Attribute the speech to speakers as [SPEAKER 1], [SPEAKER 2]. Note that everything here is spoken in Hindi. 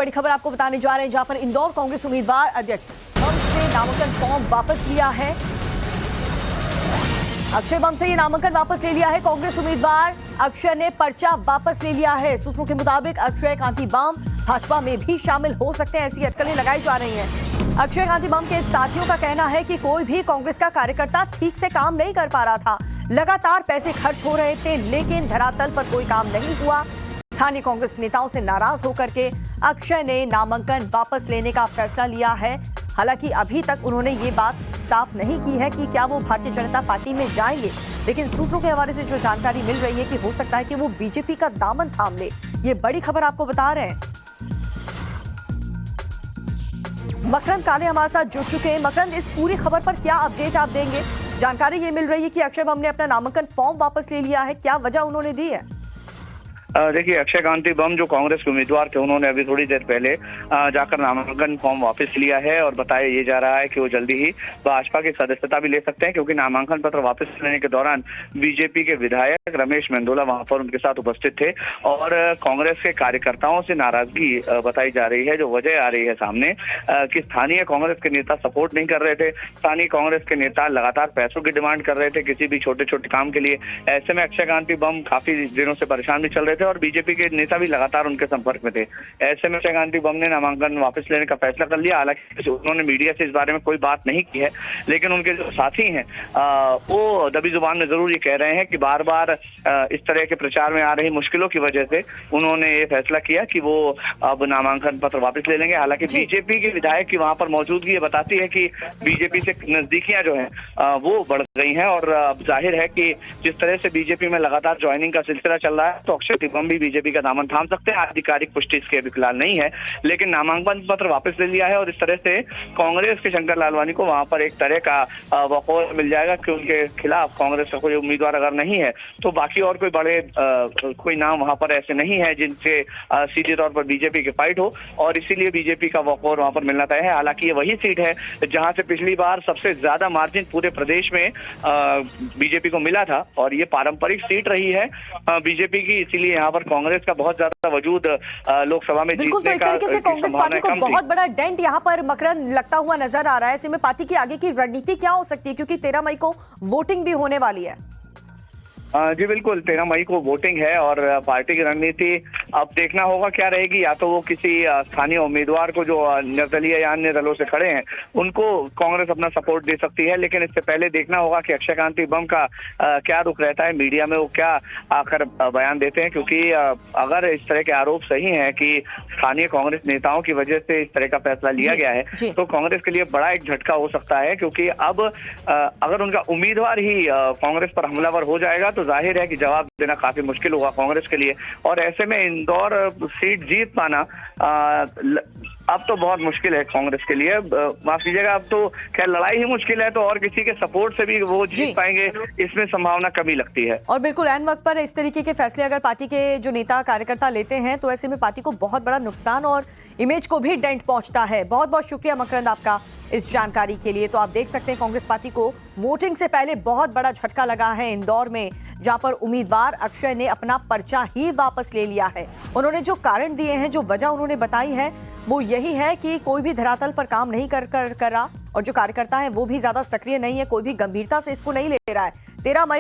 [SPEAKER 1] बड़ी खबर आपको बताने जा रहे हैं, जहां पर इंदौर कांग्रेस उम्मीदवार अध्यक्ष बम से नामांकन फॉर्म वापस लिया है। अक्षय बम से ये नामांकन वापस ले लिया है। कांग्रेस उम्मीदवार अक्षय ने पर्चा वापस ले लिया है। सूत्रों के मुताबिक अक्षय कांति बम भाजपा में भी शामिल हो सकते हैं, ऐसी अटकलें लगाई जा रही हैं। अक्षय कांति बम के साथियों का कहना है कि कोई भी कांग्रेस का कार्यकर्ता ठीक से काम नहीं कर पा रहा था। लगातार पैसे खर्च हो रहे थे, लेकिन धरातल पर कोई काम नहीं हुआ। स्थानीय कांग्रेस नेताओं से नाराज होकर के अक्षय ने नामांकन वापस लेने का फैसला लिया है। हालांकि अभी तक उन्होंने ये बात साफ नहीं की है कि क्या वो भारतीय जनता पार्टी में जाएंगे, लेकिन सूत्रों के हवाले से जो जानकारी मिल रही है कि हो सकता है कि वो बीजेपी का दामन थाम ले। ये बड़ी खबर आपको बता रहे हैं। मकरंद काले हमारे साथ जुड़ चुके हैं। मकरंद, इस पूरी खबर पर क्या अपडेट आप देंगे? जानकारी ये मिल रही है कि अक्षय बम ने अपना नामांकन फॉर्म वापस ले लिया है, क्या वजह उन्होंने दी है?
[SPEAKER 2] देखिए, अक्षय कांति बम जो कांग्रेस के उम्मीदवार थे, उन्होंने अभी थोड़ी देर पहले जाकर नामांकन फॉर्म वापस लिया है और बताया ये जा रहा है कि वो जल्दी ही भाजपा की सदस्यता भी ले सकते हैं, क्योंकि नामांकन पत्र वापस लेने के दौरान बीजेपी के विधायक रमेश मेंदोला वहां पर उनके साथ उपस्थित थे और कांग्रेस के कार्यकर्ताओं से नाराजगी बताई जा रही है। जो वजह आ रही है सामने कि स्थानीय कांग्रेस के नेता सपोर्ट नहीं कर रहे थे। स्थानीय कांग्रेस के नेता लगातार पैसों की डिमांड कर रहे थे किसी भी छोटे छोटे काम के लिए। ऐसे में अक्षय कांति बम काफी दिनों से परेशान भी चल रहे थे और बीजेपी के नेता भी लगातार उनके संपर्क में थे। ऐसे में अक्षय कांति बम ने नामांकन वापस लेने का फैसला कर लिया। हालांकि उन्होंने मीडिया से इस बारे में कोई बात नहीं की है, लेकिन उनके जो साथी हैं वो दबी जुबान में जरूर ये कह रहे हैं कि बार बार इस तरह के प्रचार में आ रही मुश्किलों की वजह से उन्होंने ये फैसला किया कि वो अब नामांकन पत्र वापस ले लेंगे। हालांकि बीजेपी के विधायक की वहां पर मौजूदगी ये बताती है कि बीजेपी से नजदीकियां जो है वो बढ़ गई हैं और अब जाहिर है कि जिस तरह से बीजेपी में लगातार ज्वाइनिंग का सिलसिला चल रहा है, तो अक्षय बम भी बीजेपी का दामन थाम सकते हैं। आधिकारिक पुष्टि इसकी अभी फिलहाल नहीं है, लेकिन नामांकन पत्र वापस ले लिया है और इस तरह से कांग्रेस के शंकर लालवानी को वहां पर एक तरह का वक़्त मिल जाएगा कि उनके खिलाफ कांग्रेस का कोई उम्मीदवार अगर नहीं है तो बाकी और कोई बड़े कोई नाम वहां पर ऐसे नहीं है जिनसे सीधे तौर पर बीजेपी की फाइट हो, और इसीलिए बीजेपी का वॉक ओवर वहां पर मिलना तय है। हालांकि ये वही सीट है जहां से पिछली बार सबसे ज्यादा मार्जिन पूरे प्रदेश में बीजेपी को मिला था और ये पारंपरिक सीट रही है बीजेपी की, इसीलिए यहाँ पर कांग्रेस का बहुत ज्यादा वजूद लोकसभा में जीतने का
[SPEAKER 1] कांग्रेस पार्टी को बहुत बड़ा डेंट यहाँ पर मकरंद लगता हुआ नजर आ रहा है। ऐसे में पार्टी की आगे की रणनीति क्या हो सकती है, क्योंकि 13 मई को वोटिंग भी होने वाली है?
[SPEAKER 2] जी बिल्कुल, 13 मई को वोटिंग है और पार्टी की रणनीति अब देखना होगा क्या रहेगी। या तो वो किसी स्थानीय उम्मीदवार को जो निर्दलीय या अन्य दलों से खड़े हैं उनको कांग्रेस अपना सपोर्ट दे सकती है, लेकिन इससे पहले देखना होगा कि अक्षय कांति बम का क्या रुख रहता है, मीडिया में वो क्या आकर बयान देते हैं। क्योंकि अगर इस तरह के आरोप सही हैं कि स्थानीय कांग्रेस नेताओं की वजह से इस तरह का फैसला लिया गया है, तो कांग्रेस के लिए बड़ा एक झटका हो सकता है। क्योंकि अब अगर उनका उम्मीदवार ही कांग्रेस पर हमलावर हो जाएगा तो जाहिर है कि जवाब देना काफी मुश्किल होगा कांग्रेस के लिए, और ऐसे में इंदौर सीट जीत पाना अब तो बहुत मुश्किल है कांग्रेस के लिए। माफ कीजिएगा, अब तो खैर लड़ाई ही मुश्किल है, तो और किसी के सपोर्ट से भी वो जीत पाएंगे इसमें संभावना कमी लगती है।
[SPEAKER 1] और बिल्कुल ऐन वक्त पर इस तरीके के फैसले अगर पार्टी के जो नेता कार्यकर्ता लेते हैं तो ऐसे में पार्टी को बहुत बड़ा नुकसान और इमेज को भी डेंट पहुंचता है। बहुत बहुत शुक्रिया मकरंद आपका इस जानकारी के लिए। तो आप देख सकते हैं कांग्रेस पार्टी को वोटिंग से पहले बहुत बड़ा झटका लगा है इंदौर में, जहां पर उम्मीदवार अक्षय ने अपना पर्चा ही वापस ले लिया है। उन्होंने जो कारण दिए हैं, जो वजह उन्होंने बताई है, वो यही है कि कोई भी धरातल पर काम नहीं कर रहा और जो कार्यकर्ता है वो भी ज्यादा सक्रिय नहीं है, कोई भी गंभीरता से इसको नहीं ले रहा है। 13 मई